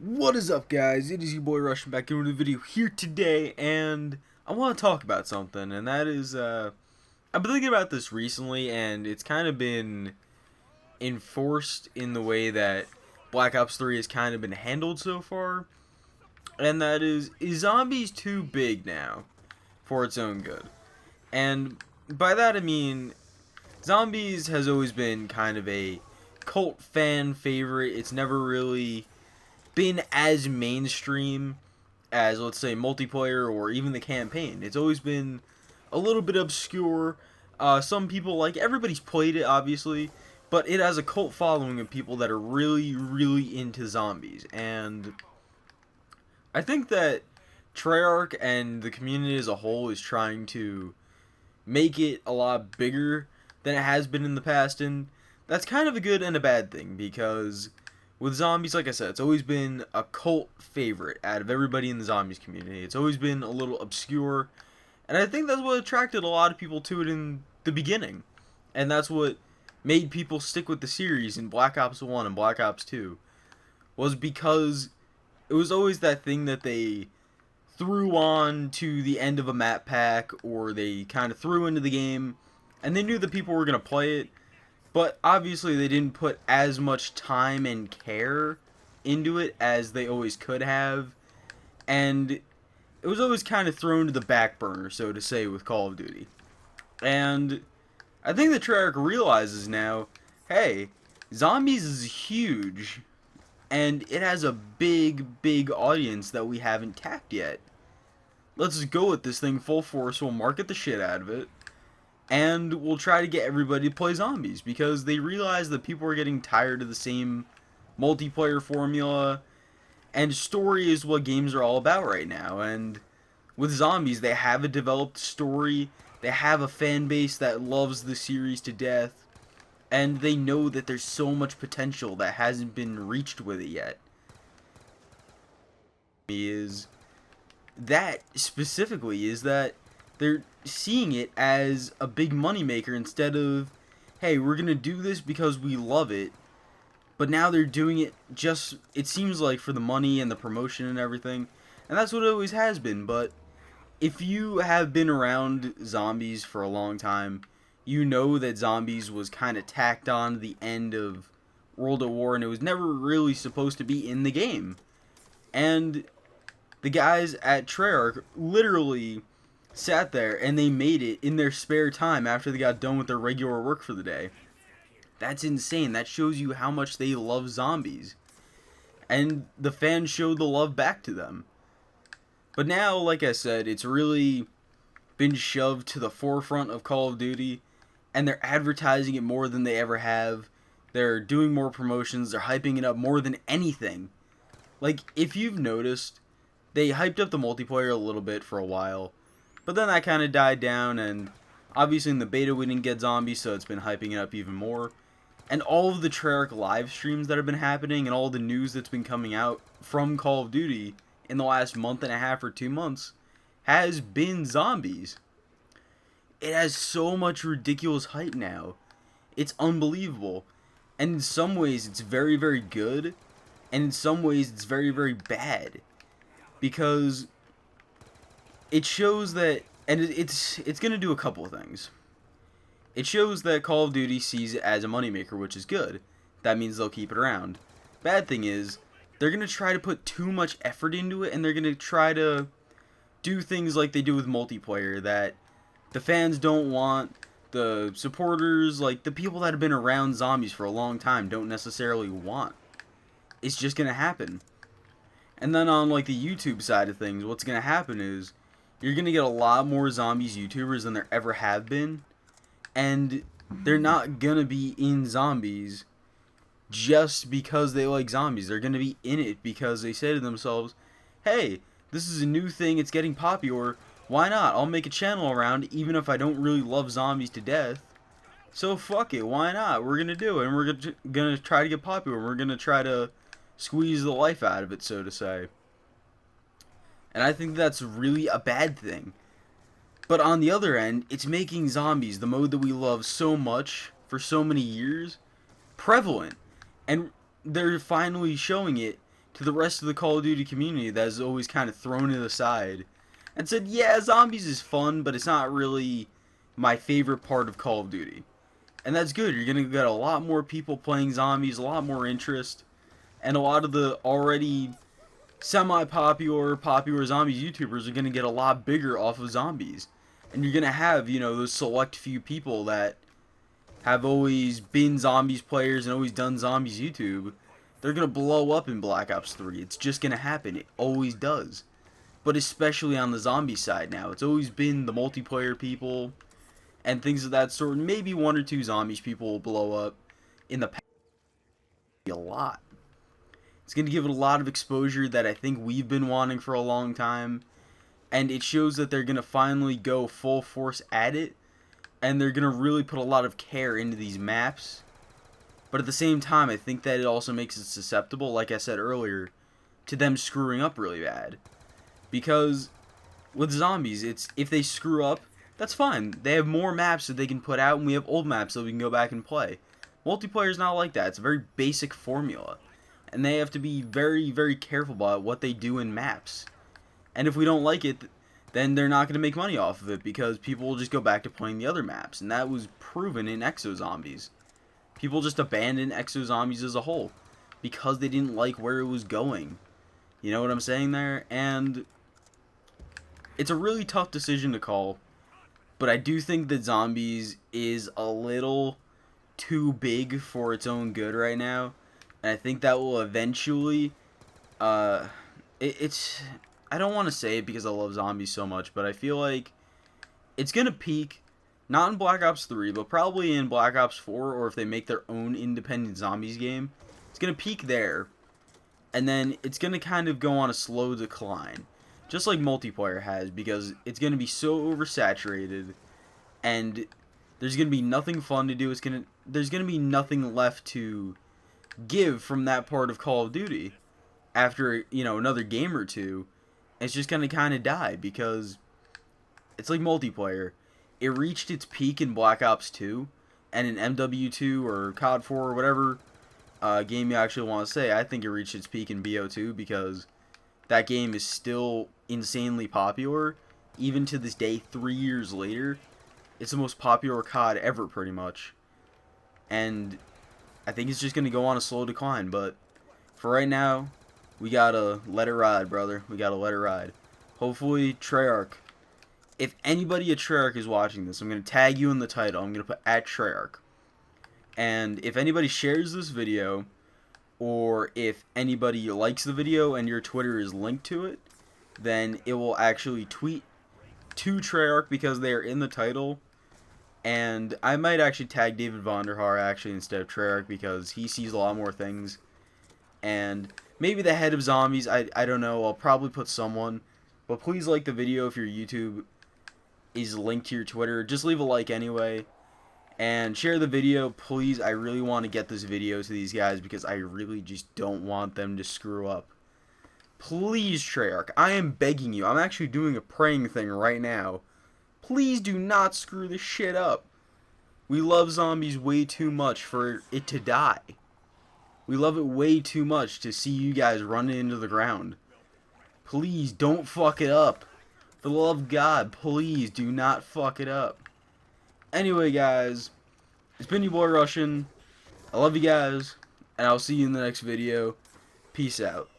What is up, guys? It is your boy Russian back in with a video here today, and I want to talk about something, and that is, I've been thinking about this recently, and it's kind of been enforced in the way that Black Ops 3 has kind of been handled so far, and that is zombies too big now for its own good? And by that I mean, zombies has always been kind of a cult fan favorite. It's never really been as mainstream as, let's say, multiplayer or even the campaign. It's always been a little bit obscure. Some people, like, everybody's played it, obviously, but it has a cult following of people that are really, really into zombies. And I think that Treyarch and the community as a whole is trying to make it a lot bigger than it has been in the past, and that's kind of a good and a bad thing, because with zombies, like I said, it's always been a cult favorite out of everybody in the zombies community. It's always been a little obscure, and I think that's what attracted a lot of people to it in the beginning. And that's what made people stick with the series in Black Ops 1 and Black Ops 2, was because it was always that thing that they threw on to the end of a map pack, or they kind of threw into the game, and they knew that people were going to play it. But obviously they didn't put as much time and care into it as they always could have. And it was always kind of thrown to the back burner, so to say, with Call of Duty. And I think the Treyarch realizes now, hey, zombies is huge. And it has a big, big audience that we haven't tapped yet. Let's just go with this thing full force. We'll market the shit out of it. And we'll try to get everybody to play zombies, because they realize that people are getting tired of the same multiplayer formula, and story is what games are all about right now. And with zombies, they have a developed story, they have a fan base that loves the series to death, and they know that there's so much potential that hasn't been reached with it yet. Is that specifically is that they're seeing it as a big moneymaker instead of, hey, we're going to do this because we love it. But now they're doing it just, it seems like, for the money and the promotion and everything. And that's what it always has been. But if you have been around zombies for a long time, you know that zombies was kind of tacked on to the end of World at War, and it was never really supposed to be in the game. And the guys at Treyarch literally sat there and they made it in their spare time after they got done with their regular work for the day. That's insane. That shows you how much they love zombies. And the fans showed the love back to them. But now, like I said, it's really been shoved to the forefront of Call of Duty, and they're advertising it more than they ever have. They're doing more promotions. They're hyping it up more than anything. Like, if you've noticed, they hyped up the multiplayer a little bit for a while, but then that kind of died down, and obviously in the beta we didn't get zombies, so it's been hyping it up even more. And all of the Treyarch live streams that have been happening, and all the news that's been coming out from Call of Duty in the last month and a half or 2 months has been zombies. It has so much ridiculous hype now. It's unbelievable. And in some ways it's very, very good, and in some ways it's very, very bad. Because it shows that, and it's going to do a couple of things. It shows that Call of Duty sees it as a moneymaker, which is good. That means they'll keep it around. Bad thing is, they're going to try to put too much effort into it, and they're going to try to do things like they do with multiplayer that the fans don't want, the supporters, like the people that have been around zombies for a long time, don't necessarily want. It's just going to happen. And then on, like, the YouTube side of things, what's going to happen is you're going to get a lot more zombies YouTubers than there ever have been. And they're not going to be in zombies just because they like zombies. They're going to be in it because they say to themselves, hey, this is a new thing, it's getting popular, why not? I'll make a channel around even if I don't really love zombies to death. So fuck it, why not? We're going to do it, and we're going to try to get popular. We're going to try to squeeze the life out of it, so to say. And I think that's really a bad thing. But on the other end, it's making zombies, the mode that we love so much for so many years, prevalent. And they're finally showing it to the rest of the Call of Duty community that has always kind of thrown it aside and said, yeah, zombies is fun, but it's not really my favorite part of Call of Duty. And that's good. You're going to get a lot more people playing zombies, a lot more interest, and a lot of the already semi-popular, popular zombies YouTubers are going to get a lot bigger off of zombies. And you're going to have, you know, those select few people that have always been zombies players and always done zombies YouTube. They're going to blow up in Black Ops 3. It's just going to happen. It always does. But especially on the zombie side now. It's always been the multiplayer people and things of that sort. Maybe one or two zombies people will blow up in the past. A lot. It's going to give it a lot of exposure that I think we've been wanting for a long time. And it shows that they're going to finally go full force at it. And they're going to really put a lot of care into these maps. But at the same time, I think that it also makes it susceptible, like I said earlier, to them screwing up really bad. Because with zombies, it's if they screw up, that's fine. They have more maps that they can put out, and we have old maps that we can go back and play. Multiplayer is not like that. It's a very basic formula. And they have to be very, very careful about what they do in maps. And if we don't like it, then they're not going to make money off of it, because people will just go back to playing the other maps. And that was proven in Exo Zombies. People just abandoned Exo Zombies as a whole because they didn't like where it was going. You know what I'm saying there? And it's a really tough decision to call, but I do think that Zombies is a little too big for its own good right now, and I think that will eventually, it's, I don't want to say it because I love Zombies so much, but I feel like it's going to peak, not in Black Ops 3, but probably in Black Ops 4, or if they make their own independent Zombies game, it's going to peak there, and then it's going to kind of go on a slow decline. Just like multiplayer has, because it's going to be so oversaturated, and there's going to be nothing fun to do. There's going to be nothing left to give from that part of Call of Duty after, you know, another game or two. It's just going to kind of die, because it's like multiplayer. It reached its peak in Black Ops 2, and in MW2 or COD 4 or whatever game you actually want to say. I think it reached its peak in BO2, because that game is still insanely popular, even to this day, 3 years later. It's the most popular COD ever, pretty much. And I think it's just going to go on a slow decline, but for right now, we gotta let it ride, brother. We gotta let it ride. Hopefully, Treyarch. If anybody at Treyarch is watching this, I'm going to tag you in the title. I'm going to put at Treyarch. And if anybody shares this video, or if anybody likes the video and your Twitter is linked to it, then it will actually tweet to Treyarch because they are in the title. And I might actually tag David Vonderhaar actually instead of Treyarch, because he sees a lot more things. And maybe the head of Zombies, I don't know, I'll probably put someone. But please like the video if your YouTube is linked to your Twitter. Just leave a like anyway. And share the video, please. I really want to get this video to these guys, because I really just don't want them to screw up. Please, Treyarch, I am begging you. I'm actually doing a praying thing right now. Please do not screw this shit up. We love Zombies way too much for it to die. We love it way too much to see you guys run it into the ground. Please don't fuck it up. For the love of God, please do not fuck it up. Anyway, guys, it's been your boy Russian. I love you guys, and I'll see you in the next video. Peace out.